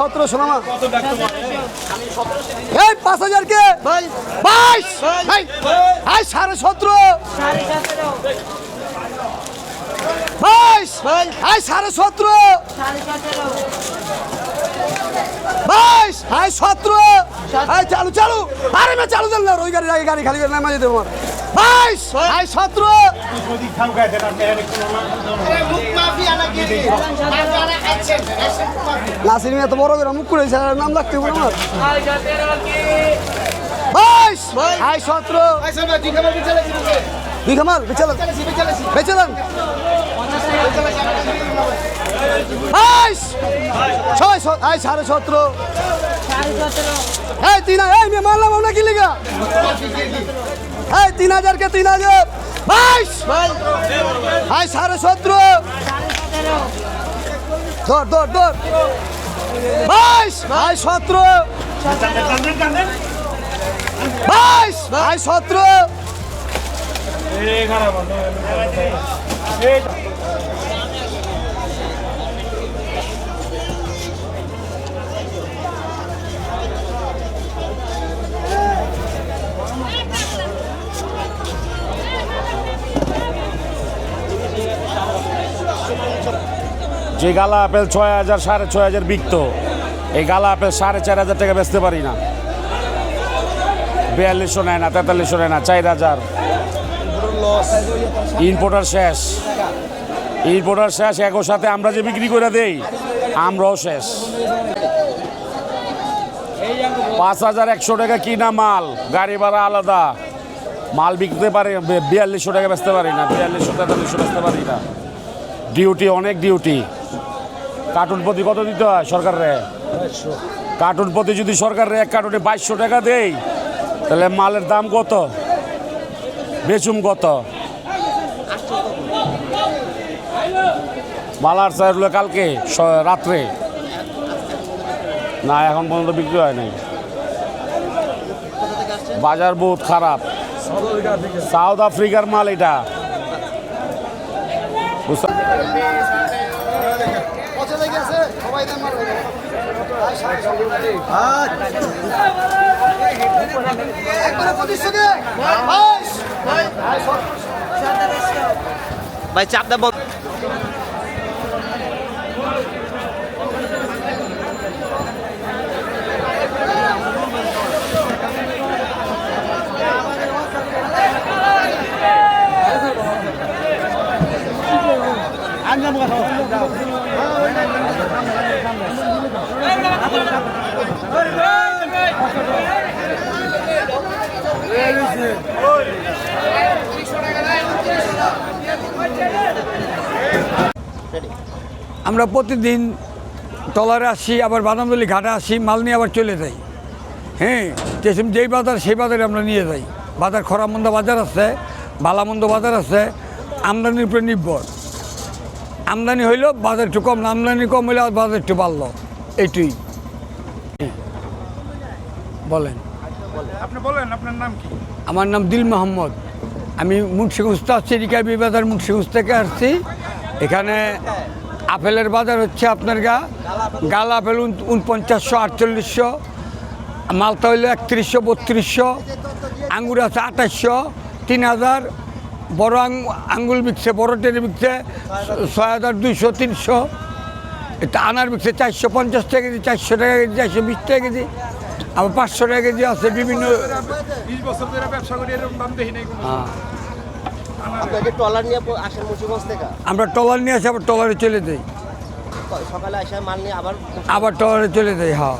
1700 না এই 5000 কে ভাই 22 ভাই আই 17.5 22 ভাই আই 17.5 22 আই 17 আই চালু চালু আরে মে চালু চল না ওই গাড়ি খালি না মাঝে দেব 22 আই 17 নাসির মিয়া তো বড় করে মুখ করেছে নাম লাগতে বলো না 22 আই 17 দুই খামাল বেচালেন 22 6 আই 17.5 এই 3 এই মে মারলাম না কি লিগা এই 3000 কে 3000 22 আই 17.5 দর 22 আই 17 22 আই 17 যে গালা আপেল 6000 6500 বিকতো এই গালা আপেল 4500 টাকা বেচতে পারি না 4200 নেয় না 4300 নেয় না 4000 ইম্পোর্টার শেষ একর সাথে আমরা যে বিক্রি করে দেই আমরাও শেষ 5100 টাকা কিনা মাল গাড়ি ভাড়া আলাদা মাল বিকতে পারে 4200 টাকা বেচতে পারি না 4200 4300 বেচতে পারি না ডিউটি অনেক ডিউটি কার্টুন প্রতি কত দিতে হয় সরকারে কার্টুন প্রতি যদি সরকারে এক কার্টুনে 2200 টাকা দেয় তাহলে মালের দাম কত বেচুম কত মালার চাই হলো কালকে রাত্রে না এখন পর্যন্ত বিক্রি হয় নাই বাজার বহুত খারাপ সাউথ আফ্রিকার মাল এটা ভাই চাপটা বল আমরা প্রতিদিন ট্রলারে আসি আবার বাদামতলী ঘাটে আসি মাল নিয়ে আবার চলে যাই হ্যাঁ যেই বাজার সেই বাজারে আমরা নিয়ে যাই বাজার খরামন্দ বাজার আছে বালামন্দ বাজার আছে আমদানির উপরে নির্ভর আমদানি হইলো বাজার একটু কম আমদানি কম হইলে বাজার একটু বাড়লো এইটুই বলেন আপনি বলেন আপনার নাম কি? আমার নাম দিল মোহাম্মদ আমি মুন্সিগঞ্জ চিরিকা বাজার মুন্সিগঞ্জ থেকে আসছি এখানে আপেলের বাজার হচ্ছে আপনার গাল আপেল 4900 4800 মালটা হইলো 3100 3200 আঙ্গুর আছে 2800 3000 বড় আঙ্গুল বিকছে বড় টেনে বিকছে 6200 300 এটা আনার বিকছে 450 টাকা কেজি 400 টাকা কেজি 420 টাকা কেজি আবার 500 টাকা কেজি আছে বিভিন্ন 20 বছর ধরে ব্যবসা করি এরকম দাম দেখি নাই কোনো আপনাকে ট্রলার নিয়ে আসেন মুন্সিগঞ্জ থেকে আমরা ট্রলার নিয়ে আসি আবার ট্রলারে চলে যাই সকালে আসে মাল নিয়ে আবার ট্রলারে চলে যাই হ্যাঁ